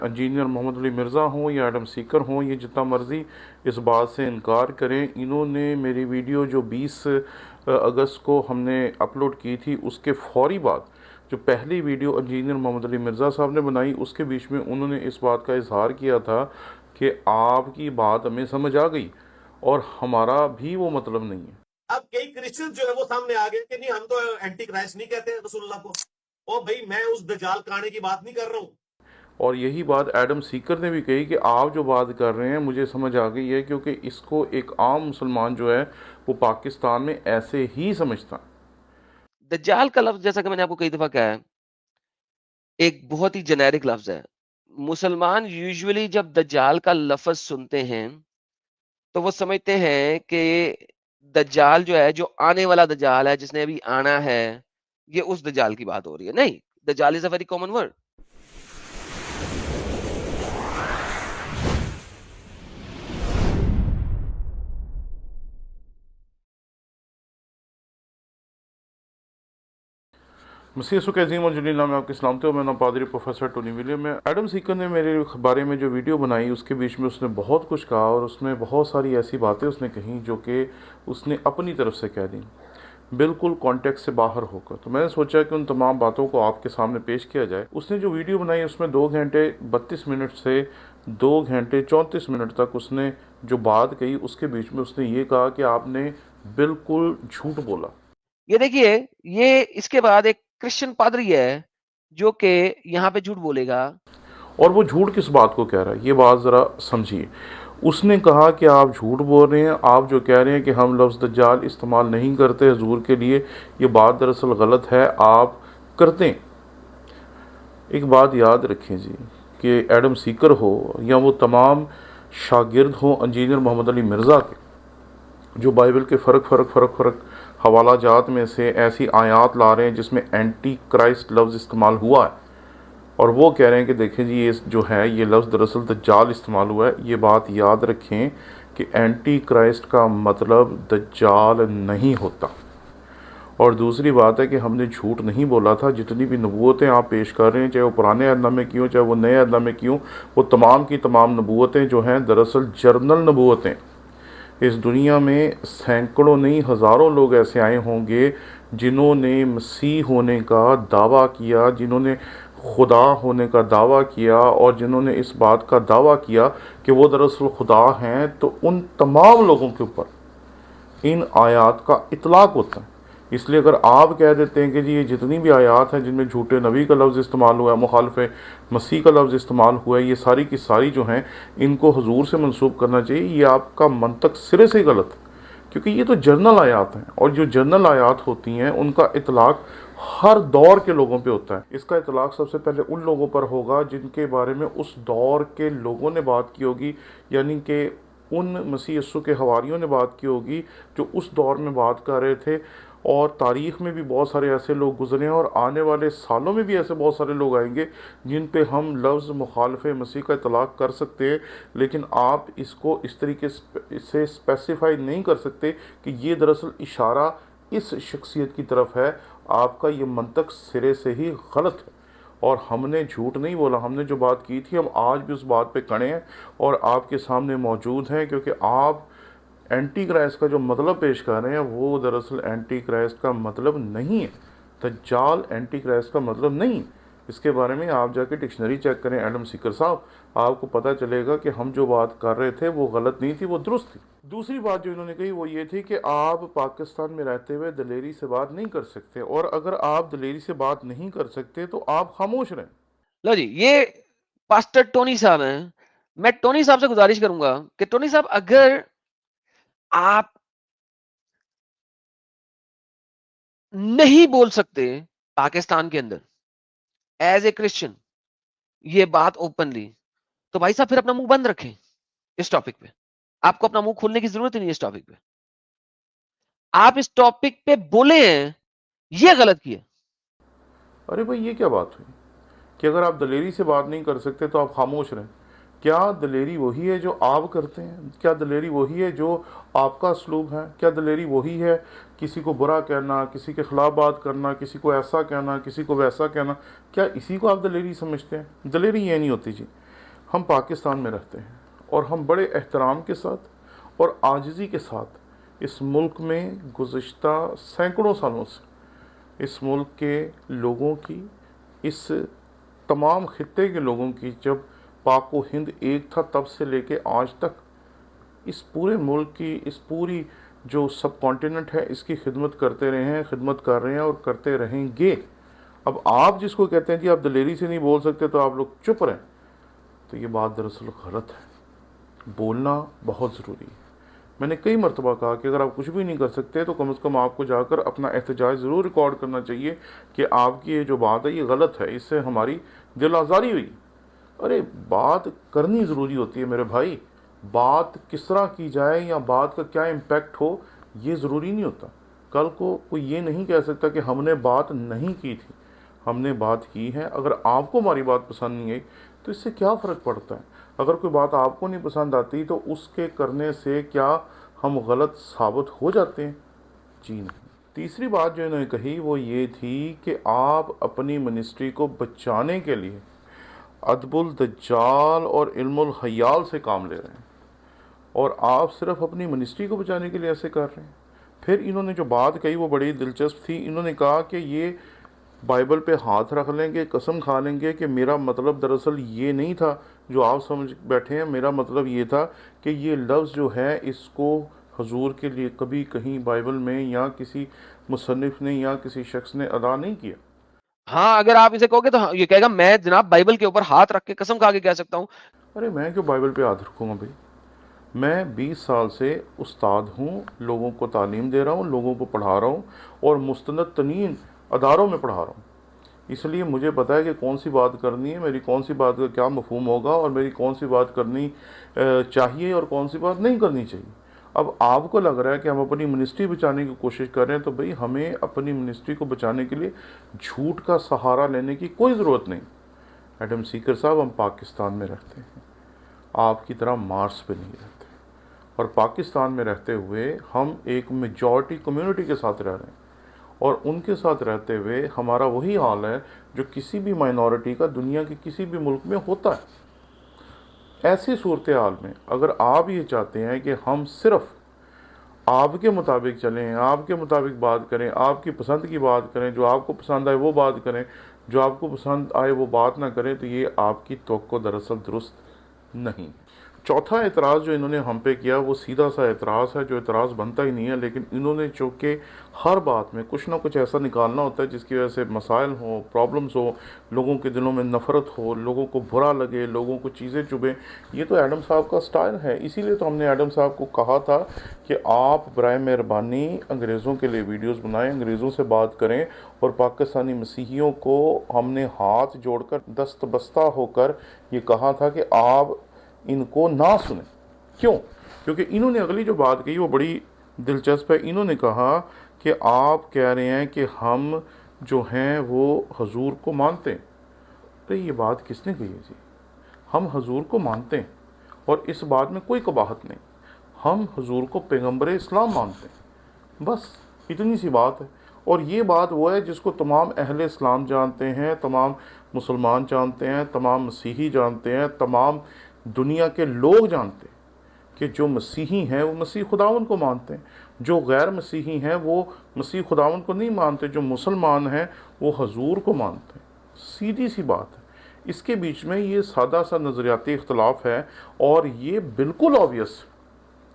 Engineer محمد علی مرزا ہوں یا Adam سیکر ہوں، یہ جتنا مرضی اس بات سے انکار کریں، انہوں نے میری ویڈیو جو 20 اگست کو ہم نے اپلوڈ کی تھی، اس کے فوری بعد جو پہلی ویڈیو انجینئر محمد علی مرزا صاحب نے بنائی، اس کے بیچ میں انہوں نے اس بات کا اظہار کیا تھا کہ آپ کی بات ہمیں سمجھ آ گئی اور ہمارا بھی وہ مطلب نہیں ہے۔ اب کئی کرسچن جو ہے وہ سامنے آ گئے کہ نہیں، ہم تو اینٹی کرائسٹ نہیں کہتے رسول اللہ کو، اور بھائی میں اس دجال کانے کی بات نہیں کر رہا ہوں۔ اور یہی بات ایڈم سیکر نے بھی کہی کہ آپ جو بات کر رہے ہیں مجھے سمجھ آ گئی ہے، کیونکہ اس کو ایک عام مسلمان جو ہے وہ پاکستان میں ایسے ہی سمجھتا۔ دجال کا لفظ جیسا کہ میں نے آپ کو کئی دفعہ کہا ہے، ایک بہت ہی جنیرک لفظ ہے۔ مسلمان یوزولی جب دجال کا لفظ سنتے ہیں تو وہ سمجھتے ہیں کہ دجال جو ہے، جو آنے والا دجال ہے، جس نے ابھی آنا ہے، یہ اس دجال کی بات ہو رہی ہے۔ نہیں، دجال از اے ویری کامن ورڈ۔ مسیح یسوع کے عظیم اور جلیل نام میں آپ کے سلامتی ہو۔ میں نام پادری پروفیسر ٹونی ولیم ہے۔ ایڈم سیکر نے میرے بارے میں جو ویڈیو بنائی، اس کے بیچ میں اس نے بہت کچھ کہا، اور اس میں بہت ساری ایسی باتیں اس نے کہیں جو کہ اس نے اپنی طرف سے کہہ دیں، بالکل کانٹیکٹ سے باہر ہو کر۔ تو میں نے سوچا کہ ان تمام باتوں کو آپ کے سامنے پیش کیا جائے۔ اس نے جو ویڈیو بنائی، اس میں 2 گھنٹے 32 منٹ سے 2 گھنٹے 34 منٹ تک اس نے جو بات کہی، اس کے بیچ میں اس نے یہ کہا کہ آپ نے بالکل جھوٹ بولا۔ یہ دیکھیے، یہ اس کے بعد ایک کرسچن پادری ہے جو کہ یہاں پہ جھوٹ بولے گا۔ اور وہ جھوٹ کس بات کو کہہ رہا ہے، یہ بات ذرا سمجھیے۔ اس نے کہا کہ آپ جھوٹ بول رہے ہیں، آپ جو کہہ رہے ہیں کہ ہم لفظ دجال استعمال نہیں کرتے حضور کے لیے، یہ بات دراصل غلط ہے، آپ کرتے ہیں۔ ایک بات یاد رکھیں جی، کہ ایڈم سیکر ہو یا وہ تمام شاگرد ہوں انجینئر محمد علی مرزا کے، جو بائبل کے فرق حوالہ جات میں سے ایسی آیات لا رہے ہیں جس میں اینٹی کرائسٹ لفظ استعمال ہوا ہے، اور وہ کہہ رہے ہیں کہ دیکھیں جی یہ جو ہے یہ لفظ دراصل دجال استعمال ہوا ہے۔ یہ بات یاد رکھیں کہ اینٹی کرائسٹ کا مطلب دجال نہیں ہوتا۔ اور دوسری بات ہے کہ ہم نے جھوٹ نہیں بولا تھا۔ جتنی بھی نبوتیں آپ پیش کر رہے ہیں، چاہے وہ پرانے عہد نامے کی ہوں چاہے وہ نئے عہد نامے کی ہوں، وہ تمام کی تمام نبوتیں جو ہیں دراصل جرنل نبوتیں۔ اس دنیا میں سینکڑوں نہیں ہزاروں لوگ ایسے آئے ہوں گے جنہوں نے مسیح ہونے کا دعویٰ کیا، جنہوں نے خدا ہونے کا دعویٰ کیا، اور جنہوں نے اس بات کا دعویٰ کیا کہ وہ دراصل خدا ہیں، تو ان تمام لوگوں کے اوپر ان آیات کا اطلاق ہوتا ہے۔ اس لیے اگر آپ کہہ دیتے ہیں کہ جی یہ جتنی بھی آیات ہیں جن میں جھوٹے نبی کا لفظ استعمال ہوا ہے، مخالف مسیح کا لفظ استعمال ہوا ہے، یہ ساری کی ساری جو ہیں ان کو حضور سے منسوب کرنا چاہیے، یہ آپ کا منطق سرے سے غلط ہے، کیونکہ یہ تو جرنل آیات ہیں، اور جو جرنل آیات ہوتی ہیں ان کا اطلاق ہر دور کے لوگوں پہ ہوتا ہے۔ اس کا اطلاق سب سے پہلے ان لوگوں پر ہوگا جن کے بارے میں اس دور کے لوگوں نے بات کی ہوگی، یعنی کہ ان مسیح یسوع کے حواریوں نے بات کی ہوگی جو اس دور میں بات کر رہے تھے۔ اور تاریخ میں بھی بہت سارے ایسے لوگ گزرے ہیں، اور آنے والے سالوں میں بھی ایسے بہت سارے لوگ آئیں گے جن پہ ہم لفظ مخالف مسیح کا اطلاق کر سکتے ہیں، لیکن آپ اس کو اس طریقے سے اسپیسیفائی نہیں کر سکتے کہ یہ دراصل اشارہ اس شخصیت کی طرف ہے۔ آپ کا یہ منطق سرے سے ہی غلط ہے، اور ہم نے جھوٹ نہیں بولا۔ ہم نے جو بات کی تھی ہم آج بھی اس بات پہ کھڑے ہیں اور آپ کے سامنے موجود ہیں، کیونکہ آپ اینٹی کرائسٹ کا جو مطلب پیش کر رہے ہیں وہ دراصل اینٹی کرائسٹ کا مطلب نہیں ہے۔ دجال اینٹی کرائسٹ کا مطلب نہیں۔ اس کے بارے میں آپ جا کے ڈکشنری چیک کریں ایڈم سیکر صاحب، آپ کو پتہ چلے گا کہ ہم جو بات کر رہے تھے وہ غلط نہیں تھی، وہ درست تھی۔ دوسری بات جو انہوں نے کہی وہ یہ تھی کہ آپ پاکستان میں رہتے ہوئے دلیری سے بات نہیں کر سکتے، اور اگر آپ دلیری سے بات نہیں کر سکتے تو آپ خاموش رہیں۔ لو جی، یہ پاسٹر ٹونی صاحب ہیں۔ میں ٹونی صاحب سے گزارش کروں گا کہ ٹونی صاحب، اگر آپ نہیں بول سکتے پاکستان کے اندر ایز اے کرسچن یہ بات اوپنلی، تو بھائی صاحب پھر اپنا منہ بند رکھیں اس ٹاپک پہ۔ آپ کو اپنا منہ کھولنے کی ضرورت ہی نہیں ہے اس ٹاپک پہ۔ آپ اس ٹاپک پہ بولے ہیں، یہ غلط کیا۔ ارے بھائی یہ کیا بات ہوئی کہ اگر آپ دلیری سے بات نہیں کر سکتے تو آپ خاموش رہیں؟ کیا دلیری وہی ہے جو آپ کرتے ہیں؟ کیا دلیری وہی ہے جو آپ کا اسلوب ہے؟ کیا دلیری وہی ہے کسی کو برا کہنا، کسی کے خلاف بات کرنا، کسی کو ایسا کہنا، کسی کو ویسا کہنا؟ کیا اسی کو آپ دلیری سمجھتے ہیں؟ دلیری یہ نہیں ہوتی جی۔ ہم پاکستان میں رہتے ہیں اور ہم بڑے احترام کے ساتھ اور عاجزی کے ساتھ اس ملک میں گزشتہ سینکڑوں سالوں سے اس ملک کے لوگوں کی، اس تمام خطے کے لوگوں کی، جب پاک و ہند ایک تھا تب سے لے کے آج تک اس پورے ملک کی، اس پوری جو سب کانٹیننٹ ہے اس کی خدمت کرتے رہے ہیں، خدمت کر رہے ہیں اور کرتے رہیں گے۔ اب آپ جس کو کہتے ہیں جی آپ دلیری سے نہیں بول سکتے تو آپ لوگ چپ رہیں، تو یہ بات دراصل غلط ہے۔ بولنا بہت ضروری ہے۔ میں نے کئی مرتبہ کہا کہ اگر آپ کچھ بھی نہیں کر سکتے تو کم از کم آپ کو جا کر اپنا احتجاج ضرور ریکارڈ کرنا چاہیے کہ آپ کی یہ جو بات ہے یہ غلط ہے، اس سے ہماری دل آزاری ہوئی۔ ارے بات کرنی ضروری ہوتی ہے میرے بھائی، بات کس طرح کی جائے یا بات کا کیا امپیکٹ ہو یہ ضروری نہیں ہوتا۔ کل کو کوئی یہ نہیں کہہ سکتا کہ ہم نے بات نہیں کی تھی، ہم نے بات کی ہے۔ اگر آپ کو ہماری بات پسند نہیں آئی تو اس سے کیا فرق پڑتا ہے؟ اگر کوئی بات آپ کو نہیں پسند آتی تو اس کے کرنے سے کیا ہم غلط ثابت ہو جاتے ہیں؟ جی نہیں۔ تیسری بات جو انہوں نے کہی وہ یہ تھی کہ آپ اپنی منسٹری کو بچانے کے لیے ادب الدجال اور علم الخیال سے کام لے رہے ہیں، اور آپ صرف اپنی منسٹری کو بچانے کے لیے ایسے کر رہے ہیں۔ پھر انہوں نے جو بات کہی وہ بڑی دلچسپ تھی۔ انہوں نے کہا کہ یہ بائبل پہ ہاتھ رکھ لیں گے، قسم کھا لیں گے کہ میرا مطلب دراصل یہ نہیں تھا جو آپ سمجھ بیٹھے ہیں، میرا مطلب یہ تھا کہ یہ لفظ جو ہے اس کو حضور کے لیے کبھی کہیں بائبل میں یا کسی مصنف نے یا کسی شخص نے ادا نہیں کیا۔ ہاں اگر آپ اسے کہو گے تو یہ کہے گا میں جناب بائبل کے اوپر ہاتھ رکھ کے قسم کھا کے کہہ سکتا ہوں۔ ارے میں کیوں بائبل پہ ہاتھ رکھوں گا بھائی؟ میں 20 سال سے استاد ہوں، لوگوں کو تعلیم دے رہا ہوں، لوگوں کو پڑھا رہا ہوں اور مستند ترین اداروں میں پڑھا رہا ہوں۔ اس لیے مجھے پتا ہے کہ کون سی بات کرنی ہے، میری کون سی بات کا کیا مفہوم ہوگا اور میری کون سی بات کرنی چاہیے اور کون سی بات نہیں کرنی چاہیے۔ اب آپ کو لگ رہا ہے کہ ہم اپنی منسٹری بچانے کی کوشش کر رہے ہیں، تو بھئی ہمیں اپنی منسٹری کو بچانے کے لیے جھوٹ کا سہارا لینے کی کوئی ضرورت نہیں۔ ایڈم سیکر صاحب، ہم پاکستان میں رہتے ہیں، آپ کی طرح مارس پہ نہیں رہتے، اور پاکستان میں رہتے ہوئے ہم ایک میجورٹی کمیونٹی کے ساتھ رہ رہے ہیں، اور ان کے ساتھ رہتے ہوئے ہمارا وہی حال ہے جو کسی بھی مائنورٹی کا دنیا کے کسی بھی ملک میں ہوتا ہے۔ ایسی صورتحال میں اگر آپ یہ چاہتے ہیں کہ ہم صرف آپ کے مطابق چلیں، آپ کے مطابق بات کریں، آپ کی پسند کی بات کریں، جو آپ کو پسند آئے وہ بات کریں، جو آپ کو پسند آئے وہ بات نہ کریں، تو یہ آپ کی توقع دراصل درست نہیں۔ چوتھا اعتراض جو انہوں نے ہم پہ کیا وہ سیدھا سا اعتراض ہے جو اعتراض بنتا ہی نہیں ہے، لیکن انہوں نے چونکہ ہر بات میں کچھ نہ کچھ ایسا نکالنا ہوتا ہے جس کی وجہ سے مسائل ہوں، پرابلمز ہوں، لوگوں کے دلوں میں نفرت ہو، لوگوں کو برا لگے، لوگوں کو چیزیں چبھیں۔ یہ تو ایڈم صاحب کا سٹائل ہے، اسی لیے تو ہم نے ایڈم صاحب کو کہا تھا کہ آپ برائے مہربانی انگریزوں کے لیے ویڈیوز بنائیں، انگریزوں سے بات کریں، اور پاکستانی مسیحیوں کو ہم نے ہاتھ جوڑ کر دست بستہ ہو کر یہ کہا تھا کہ آپ ان کو نہ سنیں۔ کیوں؟ کیونکہ انہوں نے اگلی جو بات کہی وہ بڑی دلچسپ ہے۔ انہوں نے کہا کہ آپ کہہ رہے ہیں کہ ہم جو ہیں وہ حضور کو مانتے ہیں۔ تو یہ بات کس نے کہی ہے جی؟ ہم حضور کو مانتے ہیں اور اس بات میں کوئی قباحت نہیں، ہم حضور کو پیغمبر اسلام مانتے ہیں، بس اتنی سی بات ہے۔ اور یہ بات وہ ہے جس کو تمام اہل اسلام جانتے ہیں، تمام مسلمان جانتے ہیں، تمام مسیحی جانتے ہیں، تمام دنیا کے لوگ جانتے ہیں کہ جو مسیحی ہیں وہ مسیح خداوند کو مانتے ہیں، جو غیر مسیحی ہیں وہ مسیح خداوند کو نہیں مانتے، جو مسلمان ہیں وہ حضور کو مانتے ہیں۔ سیدھی سی بات ہے۔ اس کے بیچ میں یہ سادہ سا نظریاتی اختلاف ہے، اور یہ بالکل آبویس۔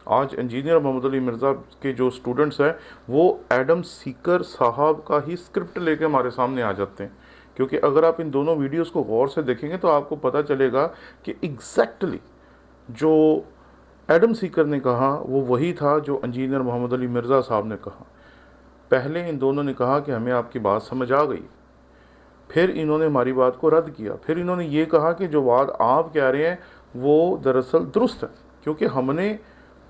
آج انجینئر محمد علی مرزا کے جو سٹوڈنٹس ہیں وہ ایڈم سیکر صاحب کا ہی اسکرپٹ لے کے ہمارے سامنے آ جاتے ہیں، کیونکہ اگر آپ ان دونوں ویڈیوز کو غور سے دیکھیں گے تو آپ کو پتہ چلے گا کہ ایگزیکٹلی جو ایڈم سیکر نے کہا وہ وہی تھا جو انجینئر محمد علی مرزا صاحب نے کہا۔ پہلے ان دونوں نے کہا کہ ہمیں آپ کی بات سمجھ آ گئی، پھر انہوں نے ہماری بات کو رد کیا، پھر انہوں نے یہ کہا کہ جو بات آپ کہہ رہے ہیں وہ دراصل درست ہے، کیونکہ ہم نے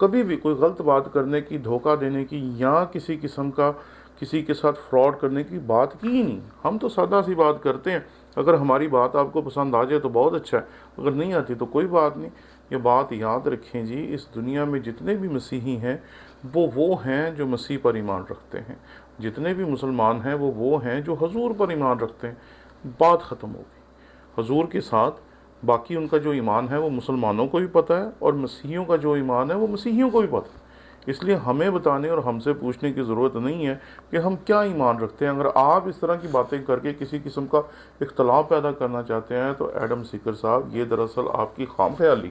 کبھی بھی کوئی غلط بات کرنے کی، دھوکہ دینے کی یا کسی قسم کا کسی کے ساتھ فراڈ کرنے کی بات کی ہی نہیں۔ ہم تو سادہ سی بات کرتے ہیں، اگر ہماری بات آپ کو پسند آ جائے تو بہت اچھا ہے، اگر نہیں آتی تو کوئی بات نہیں۔ یہ بات یاد رکھیں جی، اس دنیا میں جتنے بھی مسیحی ہیں وہ ہیں جو مسیح پر ایمان رکھتے ہیں، جتنے بھی مسلمان ہیں وہ ہیں جو حضور پر ایمان رکھتے ہیں۔ بات ختم ہوگی۔ حضور کے ساتھ باقی ان کا جو ایمان ہے وہ مسلمانوں کو بھی پتہ ہے، اور مسیحیوں کا جو ایمان ہے وہ مسیحیوں کو بھی پتہ ہے۔ اس لیے ہمیں بتانے اور ہم سے پوچھنے کی ضرورت نہیں ہے کہ ہم کیا ایمان رکھتے ہیں۔ اگر آپ اس طرح کی باتیں کر کے کسی قسم کا اختلاف پیدا کرنا چاہتے ہیں تو ایڈم سیکر صاحب، یہ دراصل آپ کی خام خیالی،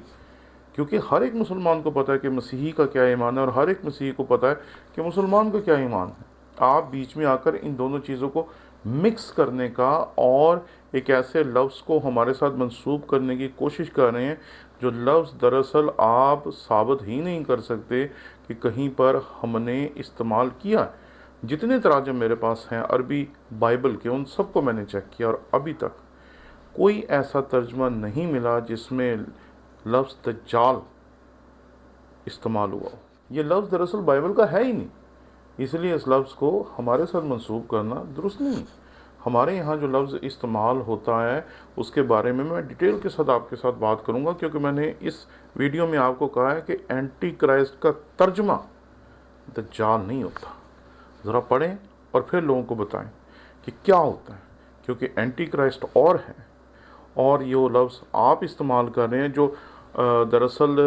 کیونکہ ہر ایک مسلمان کو پتہ ہے کہ مسیحی کا کیا ایمان ہے، اور ہر ایک مسیحی کو پتہ ہے کہ مسلمان کا کیا ایمان ہے۔ آپ بیچ میں آ کر ان دونوں چیزوں کو مکس کرنے کا اور ایک ایسے لفظ کو ہمارے ساتھ منسوب کرنے کی کوشش کر رہے ہیں جو لفظ دراصل آپ ثابت ہی نہیں کر سکتے کہ کہیں پر ہم نے استعمال کیا ہے۔ جتنے تراجم میرے پاس ہیں عربی بائبل کے، ان سب کو میں نے چیک کیا، اور ابھی تک کوئی ایسا ترجمہ نہیں ملا جس میں لفظ دجال استعمال ہوا ہو۔ یہ لفظ دراصل بائبل کا ہے ہی نہیں، اس لیے اس لفظ کو ہمارے ساتھ منسوب کرنا درست نہیں۔ ہمارے یہاں جو لفظ استعمال ہوتا ہے اس کے بارے میں ڈیٹیل کے ساتھ آپ کے ساتھ بات کروں گا، کیونکہ میں نے اس ویڈیو میں آپ کو کہا ہے کہ اینٹی کرائسٹ کا ترجمہ دجال نہیں ہوتا۔ ذرا پڑھیں اور پھر لوگوں کو بتائیں کہ کیا ہوتا ہے، کیونکہ اینٹی کرائسٹ اور ہے، اور یہ لفظ آپ استعمال کر رہے ہیں جو دراصل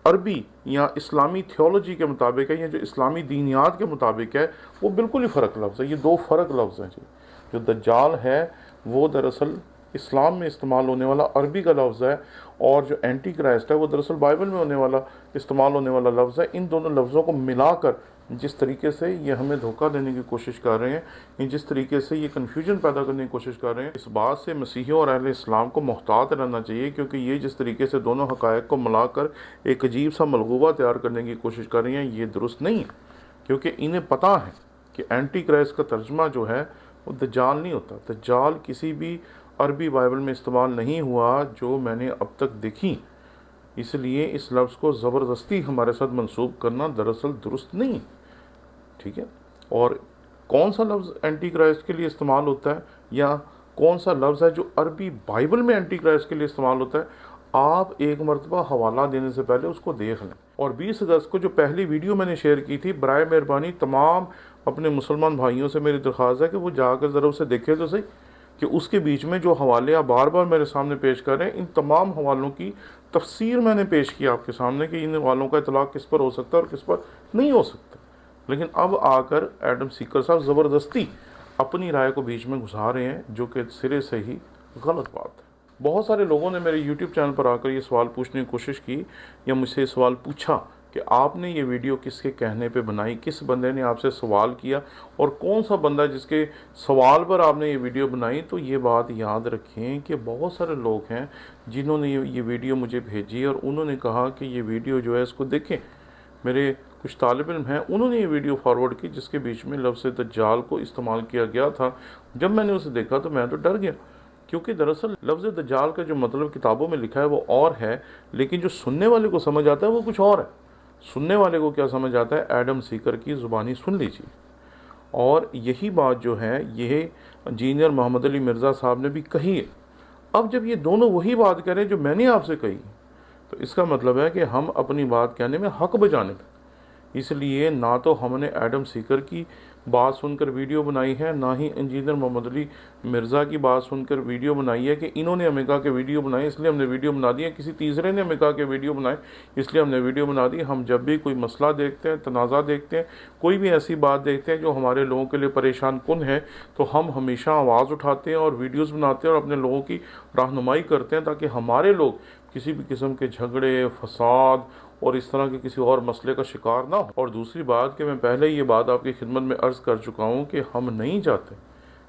عربی یا اسلامی تھیولوجی کے مطابق ہے، یا جو اسلامی دینیات کے مطابق ہے، وہ بالکل ہی فرق لفظ ہے۔ یہ دو فرق لفظ ہیں جی۔ جو دجال ہے وہ دراصل اسلام میں استعمال ہونے والا عربی کا لفظ ہے، اور جو اینٹی کرائسٹ ہے وہ دراصل بائبل میں استعمال ہونے والا لفظ ہے۔ ان دونوں لفظوں کو ملا کر جس طریقے سے یہ ہمیں دھوکہ دینے کی کوشش کر رہے ہیں، جس طریقے سے یہ کنفیوژن پیدا کرنے کی کوشش کر رہے ہیں، اس بات سے مسیحیوں اور اہل اسلام کو محتاط رہنا چاہیے، کیونکہ یہ جس طریقے سے دونوں حقائق کو ملا کر ایک عجیب سا ملغوبہ تیار کرنے کی کوشش کر رہی ہیں، یہ درست نہیں ہے، کیونکہ انہیں پتہ ہے کہ اینٹی کرائسٹ کا ترجمہ جو ہے وہ دجال نہیں ہوتا۔ دجال کسی بھی عربی بائبل میں استعمال نہیں ہوا جو میں نے اب تک دیکھی، اس لیے اس لفظ کو زبردستی ہمارے ساتھ منسوب کرنا دراصل درست نہیں، ٹھیک ہے۔ اور کون سا لفظ اینٹی کرائسٹ کے لیے استعمال ہوتا ہے، یا کون سا لفظ ہے جو عربی بائبل میں اینٹی کرائسٹ کے لیے استعمال ہوتا ہے، آپ ایک مرتبہ حوالہ دینے سے پہلے اس کو دیکھ لیں۔ اور 20 اگست کو جو پہلی ویڈیو میں نے شیئر کی تھی، برائے مہربانی تمام اپنے مسلمان بھائیوں سے میری درخواست ہے کہ وہ جا کر ذرا اسے دیکھیں تو صحیح، کہ اس کے بیچ میں جو حوالے آپ بار بار میرے سامنے پیش کر رہے ہیں، ان تمام حوالوں کی تفسیر میں نے پیش کی آپ کے سامنے کہ ان حوالوں کا اطلاق کس پر ہو سکتا ہے اور کس پر نہیں ہو سکتا۔ لیکن اب آ کر ایڈم سیکر صاحب زبردستی اپنی رائے کو بیچ میں گھسا رہے ہیں، جو کہ سرے سے ہی غلط بات ہے۔ بہت سارے لوگوں نے میرے یوٹیوب چینل پر آ کر یہ سوال پوچھنے کی کوشش کی، یا مجھ سے یہ سوال پوچھا کہ آپ نے یہ ویڈیو کس کے کہنے پہ بنائی، کس بندے نے آپ سے سوال کیا، اور کون سا بندہ جس کے سوال پر آپ نے یہ ویڈیو بنائی۔ تو یہ بات یاد رکھیں کہ بہت سارے لوگ ہیں جنہوں نے یہ ویڈیو مجھے بھیجی، اور انہوں نے کہا کہ یہ ویڈیو جو ہے اس کو دیکھیں۔ میرے کچھ طالب علم ہیں، انہوں نے یہ ویڈیو فارورڈ کی جس کے بیچ میں لفظ دجال کو استعمال کیا گیا تھا۔ جب میں نے اسے دیکھا تو میں تو ڈر گیا، کیونکہ دراصل لفظ دجال کا جو مطلب کتابوں میں لکھا ہے وہ اور ہے، لیکن جو سننے والے کو سمجھ آتا ہے وہ کچھ اور ہے۔ سننے والے کو کیا سمجھ آتا ہے، ایڈم سیکر کی زبانی سن لیجیے۔ اور یہی بات جو ہے یہ انجینئر محمد علی مرزا صاحب نے بھی کہی ہے۔ اب جب یہ دونوں وہی بات کریں جو میں نے آپ سے کہی، تو اس کا مطلب ہے کہ ہم اپنی بات کہنے میں حق بجانب ہیں۔ اس لیے نہ تو ہم نے ایڈم سیکر کی بات سن کر ویڈیو بنائی ہے، نہ ہی انجینئر محمد علی مرزا کی بات سن کر ویڈیو بنائی ہے کہ انہوں نے ہمیں کہا کہ ویڈیو بنائی اس لیے ہم نے ویڈیو بنا دی ہے، کسی تیسرے نے ہمیں کہا کہ ویڈیو بنائے اس لیے ہم نے ویڈیو بنا دی۔ ہم جب بھی کوئی مسئلہ دیکھتے ہیں، تنازع دیکھتے ہیں، کوئی بھی ایسی بات دیکھتے ہیں جو ہمارے لوگوں کے لیے پریشان کن ہے، تو ہم ہمیشہ آواز اٹھاتے ہیں اور ویڈیوز بناتے ہیں اور اپنے لوگوں کی رہنمائی کرتے ہیں، تاکہ ہمارے لوگ کسی بھی قسم کے جھگڑے، فساد اور اس طرح کے کسی اور مسئلے کا شکار نہ ہو۔ اور دوسری بات کہ میں پہلے یہ بات آپ کی خدمت میں عرض کر چکا ہوں کہ ہم نہیں چاہتے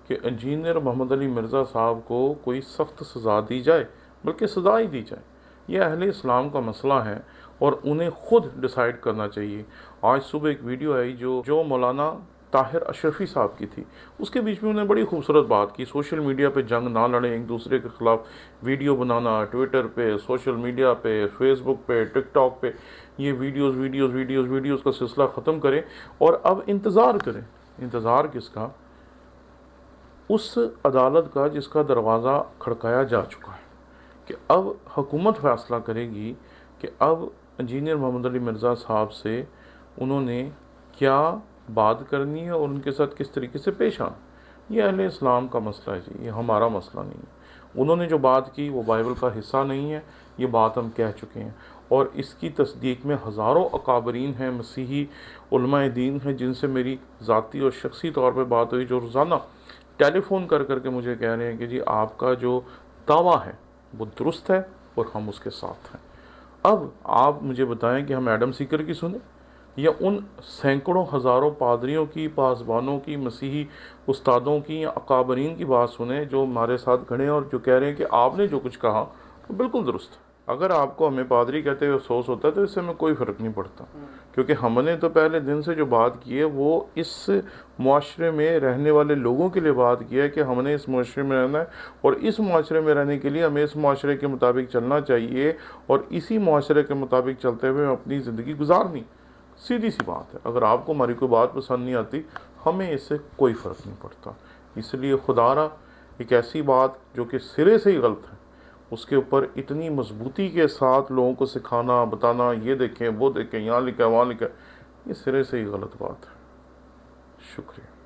کہ انجینئر محمد علی مرزا صاحب کو کوئی سخت سزا دی جائے، بلکہ سزا ہی دی جائے۔ یہ اہل اسلام کا مسئلہ ہے اور انہیں خود ڈیسائیڈ کرنا چاہیے۔ آج صبح ایک ویڈیو آئی جو مولانا طاہر اشرفی صاحب کی تھی، اس کے بیچ میں انہوں نے بڑی خوبصورت بات کی، سوشل میڈیا پہ جنگ نہ لڑیں، ایک دوسرے کے خلاف ویڈیو بنانا، ٹویٹر پہ، سوشل میڈیا پہ، فیس بک پہ، ٹک ٹاک پہ یہ ویڈیوز کا سلسلہ ختم کریں، اور اب انتظار کریں۔ انتظار کس کا؟ اس عدالت کا جس کا دروازہ کھڑکایا جا چکا ہے، کہ اب حکومت فیصلہ کرے گی کہ اب انجینئر محمد علی مرزا صاحب سے انہوں نے کیا بات کرنی ہے اور ان کے ساتھ کس طریقے سے پیش آنا۔ یہ اہل اسلام کا مسئلہ ہے جی، یہ ہمارا مسئلہ نہیں ہے۔ انہوں نے جو بات کی وہ بائبل کا حصہ نہیں ہے، یہ بات ہم کہہ چکے ہیں، اور اس کی تصدیق میں ہزاروں اکابرین ہیں، مسیحی علماء دین ہیں جن سے میری ذاتی اور شخصی طور پہ بات ہوئی، جو روزانہ ٹیلی فون کر کر کے مجھے کہہ رہے ہیں کہ جی آپ کا جو دعویٰ ہے وہ درست ہے اور ہم اس کے ساتھ ہیں۔ اب آپ مجھے بتائیں کہ ہم ایڈم سیکر کی سنیں یا ان سینکڑوں ہزاروں پادریوں کی، پاسبانوں کی، مسیحی استادوں کی یا اکابرین کی بات سنیں جو ہمارے ساتھ کھڑے ہیں اور جو کہہ رہے ہیں کہ آپ نے جو کچھ کہا وہ بالکل درست ہے۔ اگر آپ کو ہمیں پادری کہتے ہوئے افسوس ہوتا ہے تو اس سے ہمیں کوئی فرق نہیں پڑتا، کیونکہ ہم نے تو پہلے دن سے جو بات کی ہے وہ اس معاشرے میں رہنے والے لوگوں کے لیے بات کی ہے کہ ہم نے اس معاشرے میں رہنا ہے، اور اس معاشرے میں رہنے کے لیے ہمیں اس معاشرے کے مطابق چلنا چاہیے، اور اسی معاشرے کے مطابق چلتے ہوئے اپنی زندگی گزارنی۔ سیدھی سی بات ہے، اگر آپ کو ہماری کوئی بات پسند نہیں آتی ہمیں اس سے کوئی فرق نہیں پڑتا۔ اس لیے خدا را ایک ایسی بات جو کہ سرے سے ہی غلط ہے اس کے اوپر اتنی مضبوطی کے ساتھ لوگوں کو سکھانا، بتانا، یہ دیکھیں وہ دیکھیں، یہاں لکھا ہے وہاں لکھا ہے، یہ سرے سے ہی غلط بات ہے۔ شکریہ۔